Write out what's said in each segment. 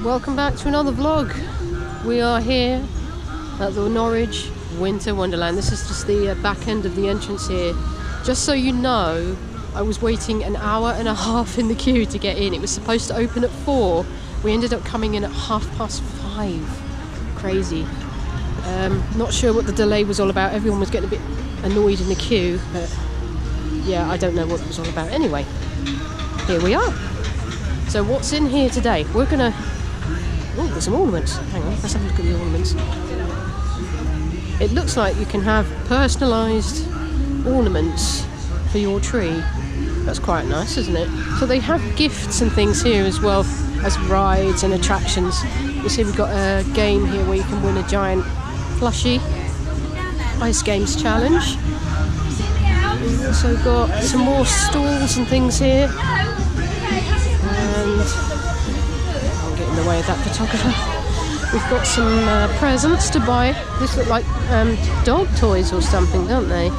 welcome back to another vlog. We are here at the Norwich Winter Wonderland. This is just the back end of the entrance here. Just so you know, I was waiting an hour and a half in the queue to get in. It was supposed to open at 4. We ended up coming in at 5:30. Crazy. Not sure what the delay was all about. Everyone was getting a bit annoyed in the queue, but yeah, I don't know what it was all about. Anyway, here we are. So what's in here today? We're gonna... Oh, there's some ornaments. Hang on, let's have a look at the ornaments. It looks like you can have personalised ornaments for your tree. That's quite nice, isn't it? So they have gifts and things here as well as rides and attractions. You see we've got a game here where you can win a giant plushie. Ice Games Challenge. We've also got some more stalls and things here. And I'll get in the way of that photographer. We've got some presents to buy. These look like dog toys or something, don't they?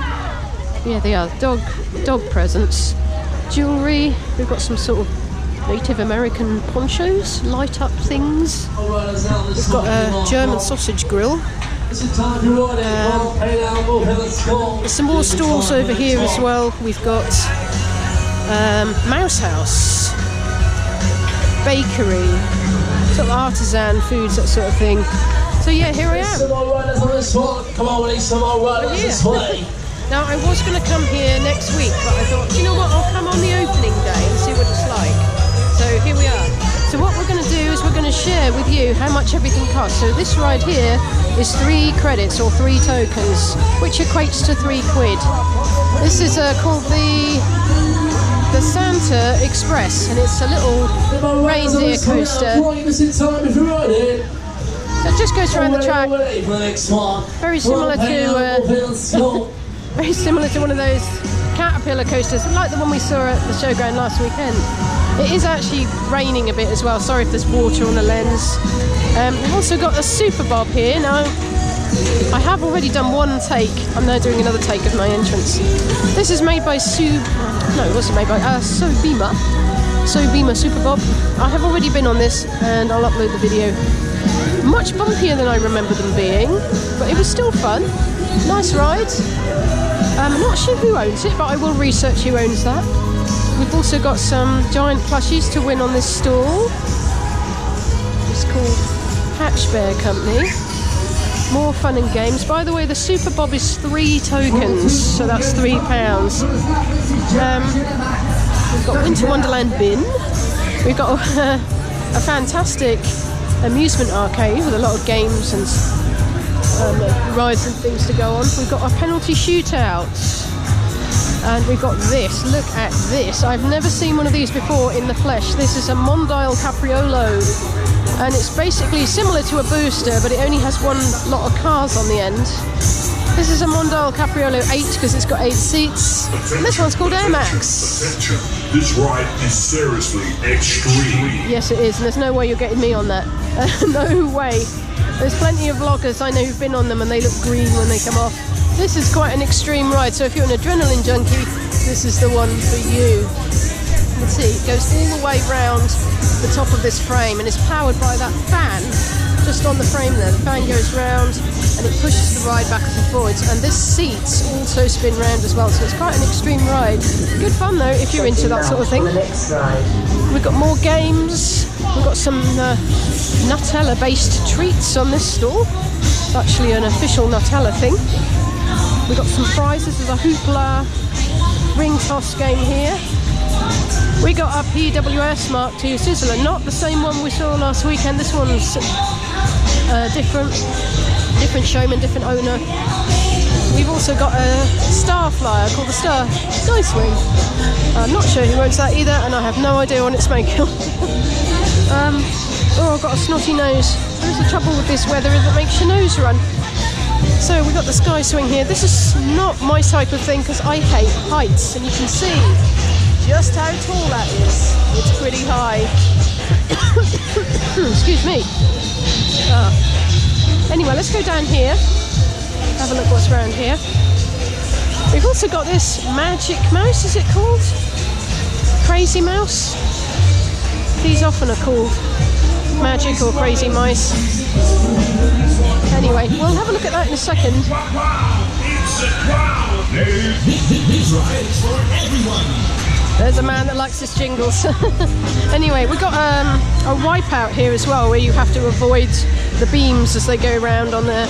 Yeah, they are. Dog presents. Jewellery. We've got some sort of Native American ponchos, light up things. We've got a German sausage grill. There's some more stalls over here as well. We've got Mouse House, bakery, sort of artisan foods, that sort of thing. So yeah, here I am. Now I was going to come here next week, but I thought, you know what, I'll come on the opening day and see what it's like. So here we are. So what we're going to do is we're going to share with you how much everything costs. So this ride here is 3 credits or 3 tokens, which equates to £3. This is called the Santa Express, and it's a little reindeer coaster. So it just goes around the track. Very similar to very similar to one of those Capriolo coasters, like the one we saw at the showground last weekend. It is actually raining a bit as well. Sorry if there's water on the lens. We've also got a Superbowl here. Now, I have already done one take. I'm now doing another take of my entrance. This is made by it wasn't made by Sobima Superbowl. I have already been on this, and I'll upload the video. Much bumpier than I remember them being, but it was still fun. Nice ride. I'm not sure who owns it, but I will research who owns that. We've also got some giant plushies to win on this stall. It's called Hatch Bear Company. More fun and games. By the way, the Superbowl is 3 tokens, so that's £3. We've got Winter Wonderland bin. We've got a fantastic amusement arcade with a lot of games and rides and things to go on. We've got a penalty shootout. And we've got this. Look at this. I've never seen one of these before in the flesh. This is a Mondial Capriolo. And it's basically similar to a booster, but it only has one lot of cars on the end. This is a Mondial Capriolo 8 because it's got 8 seats. And this one's called AirMaxx. This ride is seriously extreme. Yes, it is. And there's no way you're getting me on that. No way. There's plenty of vloggers I know who've been on them and they look green when they come off. This is quite an extreme ride, so if you're an adrenaline junkie, this is the one for you. Let's see, it goes all the way round the top of this frame, and it's powered by that fan just on the frame there. The fan goes round and it pushes the ride backwards and forwards, and this seats also spin round as well, so it's quite an extreme ride. Good fun though if you're into that sort of thing. We've got more games. We've got some Nutella based treats on this stall. It's actually an official Nutella thing. We've got some prizes. There's a hoopla ring toss game here. We got a PWS Mark II Sizzler, not the same one we saw last weekend. This one's different showman, different owner. We've also got a Star Flyer called the Star Nice Wing. I'm not sure who owns that either, and I have no idea when it's making. I've got a snotty nose. There's the trouble with this weather is it makes your nose run. So we've got the sky swing here. This is not my type of thing because I hate heights, and you can see just how tall that is. It's pretty high. Excuse me. Anyway, let's go down here. Have a look what's around here. We've also got this Magic Mouse, is it called? Crazy Mouse? These often are called magic or crazy mice. Anyway, we'll have a look at that in a second. There's a man that likes his jingles. Anyway, we've got a Wipeout here as well, where you have to avoid the beams as they go around on there.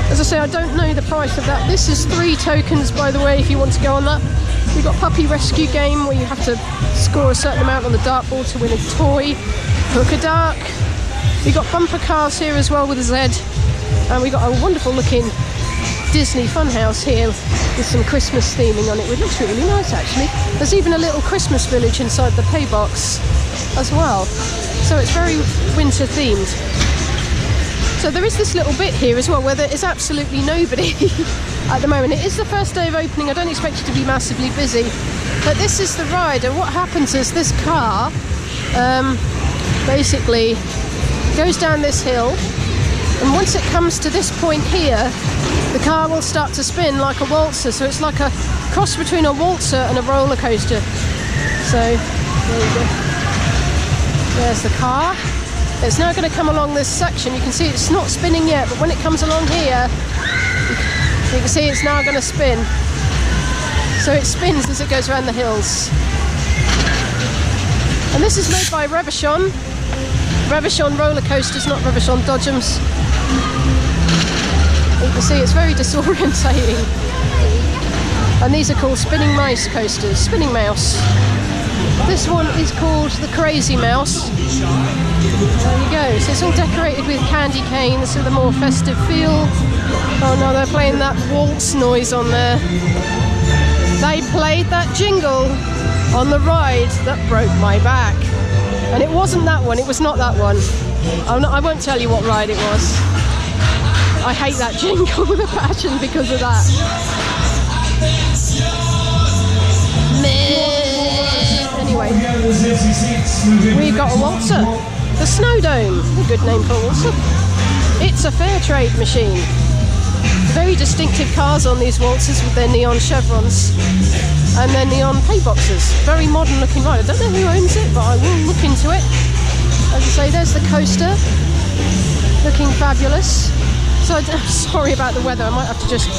As I say, I don't know the price of that. This is 3 tokens, by the way, if you want to go on that. We've got Puppy Rescue Game, where you have to score a certain amount on the dartboard to win a toy. Hook a Duck. We've got Bumper Carz here as well with a Z. And we've got a wonderful looking Disney funhouse here with some Christmas theming on it, which looks really nice actually. There's even a little Christmas village inside the pay box as well. So it's very winter themed. So there is this little bit here as well where there is absolutely nobody at the moment. It is the first day of opening. I don't expect it to be massively busy. But this is the ride, and what happens is this car basically goes down this hill, and once it comes to this point here, the car will start to spin like a waltzer. So it's like a cross between a waltzer and a roller coaster. So there you go. There's the car. It's now going to come along this section. You can see it's not spinning yet, but when it comes along here, you can see it's now going to spin. So it spins as it goes around the hills. And this is made by Revachon. Revachon roller coasters, not Revachon Dodgems. You can see it's very disorientating. And these are called spinning mice coasters, spinning mouse. This one is called the Crazy Mouse. There you go. So it's all decorated with candy canes with a more festive feel. Oh no, they're playing that waltz noise on there. They played that jingle on the ride that broke my back. And it wasn't that one, it was not that one. I won't tell you what ride it was. I hate that jingle with a passion because of that. Anyway, we've got a Waltzer, the Snow Dome, a good name for a Waltzer. It's a fair trade machine. Very distinctive cars on these Waltzers with their neon chevrons and their neon pay boxes. Very modern looking ride. I don't know who owns it, but I will look into it. As I say, there's the coaster, looking fabulous. So I'm sorry about the weather, I might have to just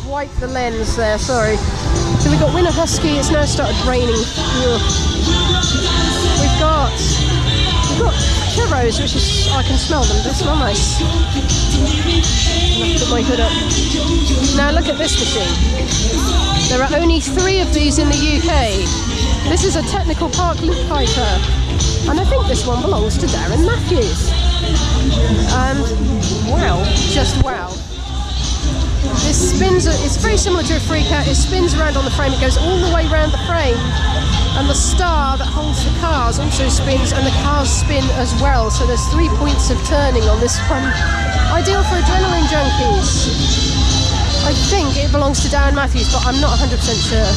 wipe the lens there, sorry. So we've got Winter Husky, it's now started raining. Ugh. We've got churros, which is, I can smell them, they smell nice. I'll put my hood up. Now look at this machine. There are only 3 of these in the UK. This is a Technical Park Loop Fighter, and I think this one belongs to Darren Matthews. And wow, just wow. This spins, it's very similar to a Freakout, it spins around on the frame, it goes all the way around the frame, and the star that holds the cars also spins, and the cars spin as well, so there's 3 points of turning on this one. Ideal for adrenaline junkies. I think it belongs to Darren Matthews, but I'm not 100% sure.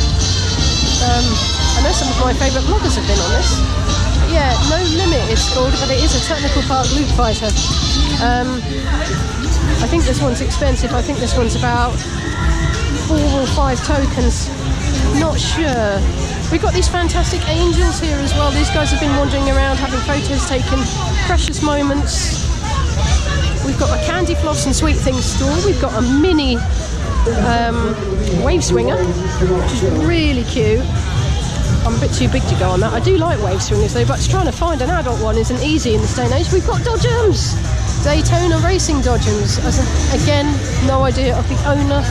I know some of my favourite vloggers have been on this. Yeah, No Limit it's called, but it is a Technical Park Loop Fighter. I think this one's expensive. I think this one's about 4 or 5 tokens. Not sure. We've got these fantastic angels here as well. These guys have been wandering around having photos taken. Precious moments. We've got a Candy Floss and Sweet Things store. We've got a mini wave swinger, which is really cute. I'm a bit too big to go on that. I do like wave swingers though, but trying to find an adult one isn't easy in this day and age. We've got Dodgems! Daytona racing Dodgems. Again, no idea of the owner.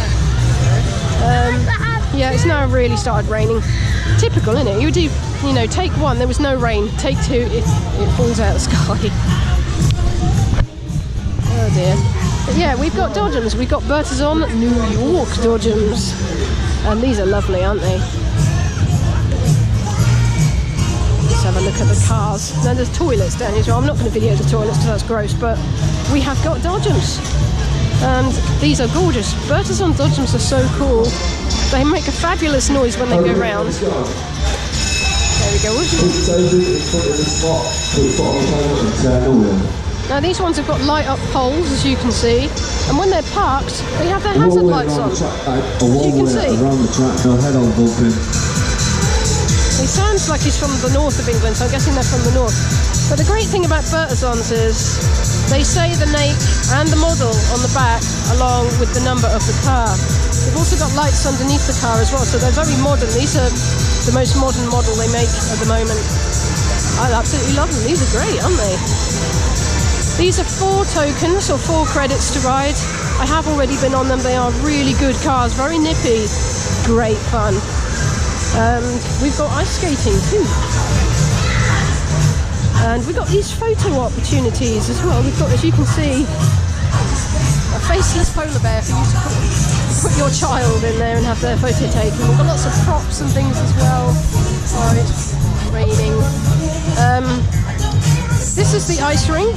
Yeah, it's now really started raining. Typical, isn't it? You do, you know, take 1, there was no rain. Take 2, it falls out of the sky. Oh dear. But yeah, we've got Dodgems. We've got Bertazon New York Dodgems. And these are lovely, aren't they? Let's have a look at the cars. Now there's toilets down here as well. I'm not going to video the toilets because that's gross, but we have got Dodgems. And these are gorgeous. Bertazon Dodgems are so cool. They make a fabulous noise when they go round. There we go. Now these ones have got light up poles, as you can see, and when they're parked, they have their hazard lights on, as you can see. He sounds like he's from the north of England, so I'm guessing they're from the north. But the great thing about Bertelsons is they say the make and the model on the back along with the number of the car. They've also got lights underneath the car as well, so they're very modern. These are the most modern model they make at the moment. I absolutely love them. These are great, aren't they? These are 4 tokens or 4 credits to ride. I have already been on them. They are really good cars, very nippy, great fun. We've got ice skating too. And we've got these photo opportunities as well. We've got, as you can see, a faceless polar bear for you to put your child in there and have their photo taken. We've got lots of props and things as well. Oh, it's raining. This is the ice rink.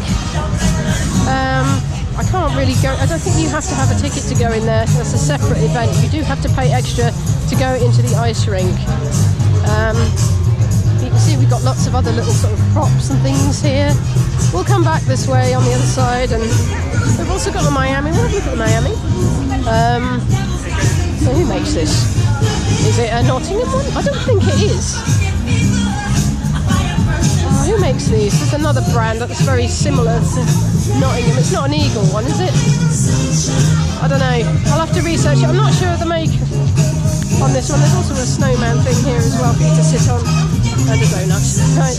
I can't really go, I don't think you have to have a ticket to go in there. That's a separate event. You do have to pay extra to go into the ice rink. You can see we've got lots of other little sort of props and things here. We'll come back this way on the other side, and we've also got the Miami. We'll look at the Miami. So who makes this? Is it a Nottingham one? I don't think it is. Oh, who makes these? There's another brand that's very similar to Nottingham. It's not an Eagle one, is it? I don't know. I'll have to research it. I'm not sure of the make on this one. There's also a snowman thing here as well for you to sit on. And a donut. Right.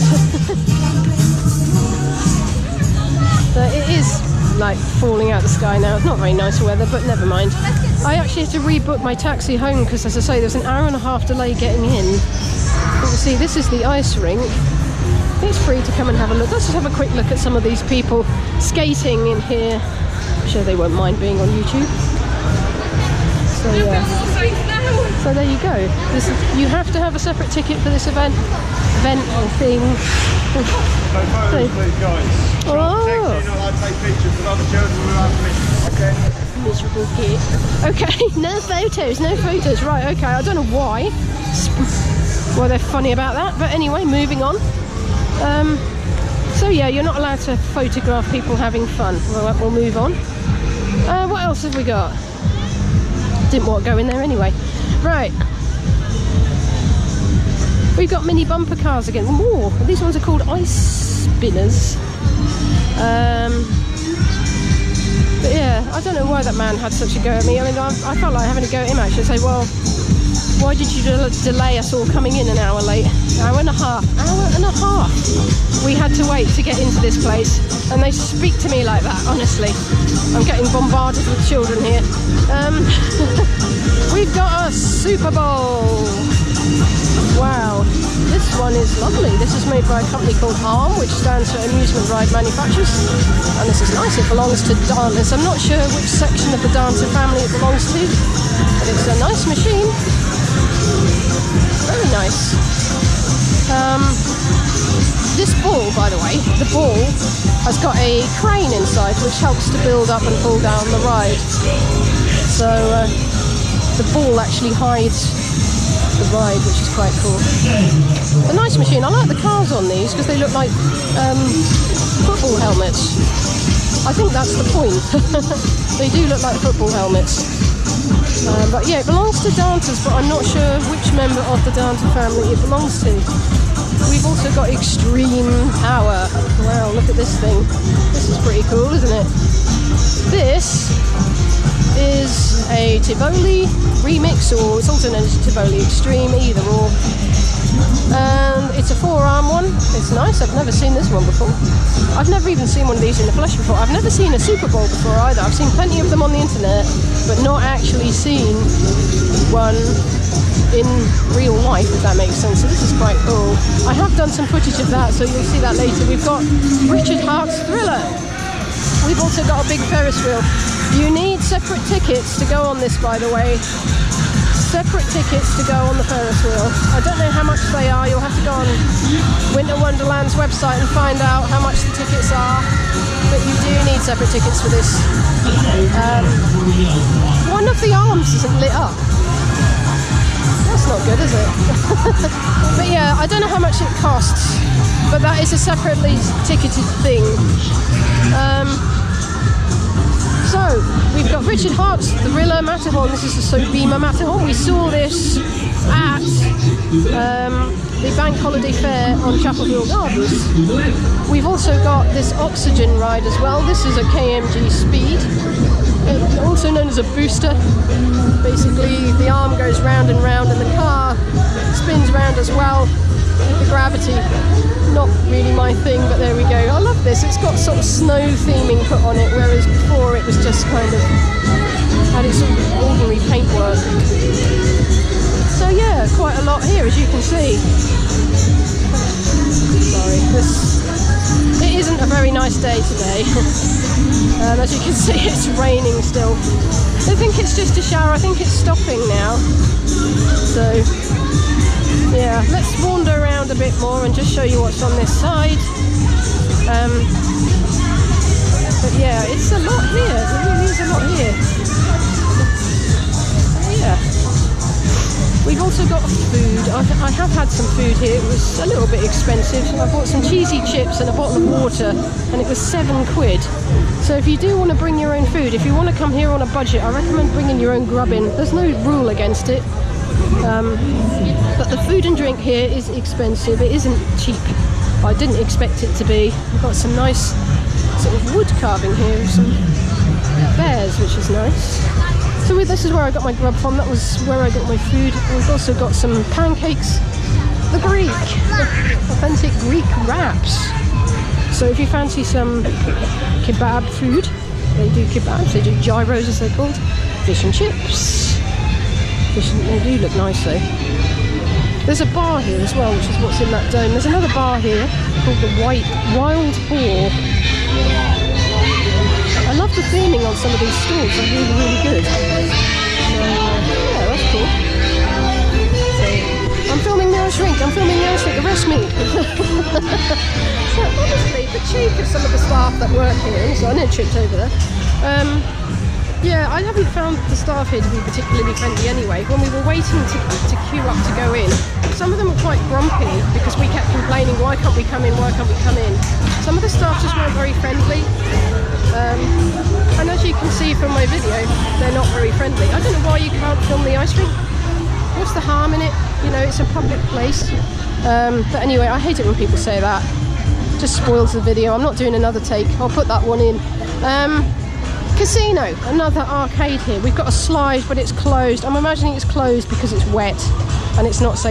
So it is like falling out the sky now. It's not very nice weather, but never mind. I actually had to rebook my taxi home because, as I say, there's an hour and a half delay getting in. But you see, this is the ice rink. It's free to come and have a look. Let's just have a quick look at some of these people skating in here. I'm sure they won't mind being on YouTube. So yeah. So there you go. This is, you have to have a separate ticket for this event or thing. No photos, please, guys. Oh. You're not allowed to take pictures with other children without permission. Okay. Miserable kid. Okay, no photos. Right, okay. I don't know why. Well, they're funny about that. But anyway, moving on. So yeah, you're not allowed to photograph people having fun. We'll move on. What else have we got? Didn't want to go in there anyway. Right. We've got mini bumper cars again. More. These ones are called ice spinners. But yeah, I don't know why that man had such a go at me. I mean, I felt like having a go at him actually. Say, well, why did you delay us all coming in an hour late? Hour and a half. We had to wait to get into this place, and they speak to me like that, honestly. I'm getting bombarded with children here. We've got a Superbowl. Wow, this one is lovely. This is made by a company called ARM, which stands for Amusement Ride Manufacturers. And this is nice, it belongs to Dancers. I'm not sure which section of the Dancer family it belongs to, but it's a nice machine. Very nice. This ball, by the way, the ball has got a crane inside which helps to build up and pull down the ride. So the ball actually hides the ride, which is quite cool. A nice machine. I like the cars on these because they look like football helmets. I think that's the point. They do look like football helmets. But yeah, it belongs to Dancers, but I'm not sure which member of the Dancer family it belongs to. We've also got Xtreme Power. Wow, look at this thing. This is pretty cool, isn't it? This is a Tivoli remix, or it's also known as Tivoli Xtreme, either or. And it's a 4-arm one. It's nice. I've never seen this one before. I've never even seen one of these in the flesh before. I've never seen a Superbowl before either. I've seen plenty of them on the internet, but not actually seen one in real life, if that makes sense. So this is quite cool. I have done some footage of that, so you'll see that later. We've got Richard Hart's Thriller. We've also got a big Ferris wheel. You need separate tickets to go on this, by the way. Separate tickets to go on the Ferris wheel. I don't know how much they are. You'll have to go on Winter Wonderland's website and find out how much the tickets are. But you do need separate tickets for this. One of the arms isn't lit up. That's not good, is it? But yeah, I don't know how much it costs, but that is a separately ticketed thing. So, we've got Richard Hart's Thriller Matterhorn. This is the Sobima Matterhorn. We saw this at the bank holiday fair on Chapelville Gardens. We've also got this oxygen ride as well. This is a KMG Speed, also known as a booster. Basically, the arm goes round and round and the car spins round as well with the gravity. Not really my thing, but there we go. I love this. It's got sort of snow theming put on it, whereas before it was just kind of had its sort of ordinary paintwork. So yeah, quite a lot here, as you can see. Sorry, it isn't a very nice day today. As you can see, it's raining still. I think it's just a shower. I think it's stopping now. So yeah, let's wander around a bit more and just show you what's on this side. But yeah, it's a lot here. There really is a lot here. Yeah. We've also got food. I have had some food here. It was a little bit expensive. I bought some cheesy chips and a bottle of water, and it was £7. So if you do want to bring your own food, if you want to come here on a budget, I recommend bringing your own grub in. There's no rule against it. But the food and drink here is expensive. It isn't cheap. I didn't expect it to be. We've got some nice sort of wood carving here with some bears, which is nice. So this is where I got my grub from. That was where I got my food. We've also got some pancakes. The authentic Greek wraps. So if you fancy some kebab food, they do kebabs, they do gyros as they're called. Fish and chips. They do look nice though. There's a bar here as well, which is what's in that dome. There's another bar here called the Wild Boar. I love the theming on some of these stalls, they're really, really good. So, yeah, that's cool. So, I'm filming Nearest Rink, arrest me. So, honestly, the cheek of some of the staff that work here, so I nearly tripped over there. Yeah, I haven't found the staff here to be particularly friendly anyway. When we were waiting to queue up to go in, some of them were quite grumpy because we kept complaining, why can't we come in, why can't we come in? Some of the staff just weren't very friendly. And as you can see from my video, they're not very friendly. I don't know why you can't film the ice rink. What's the harm in it? You know, it's a public place. But anyway, I hate it when people say that. Just spoils the video. I'm not doing another take. I'll put that one in. Casino, another arcade here. We've got a slide, but it's closed. I'm imagining it's closed because it's wet and it's not safe.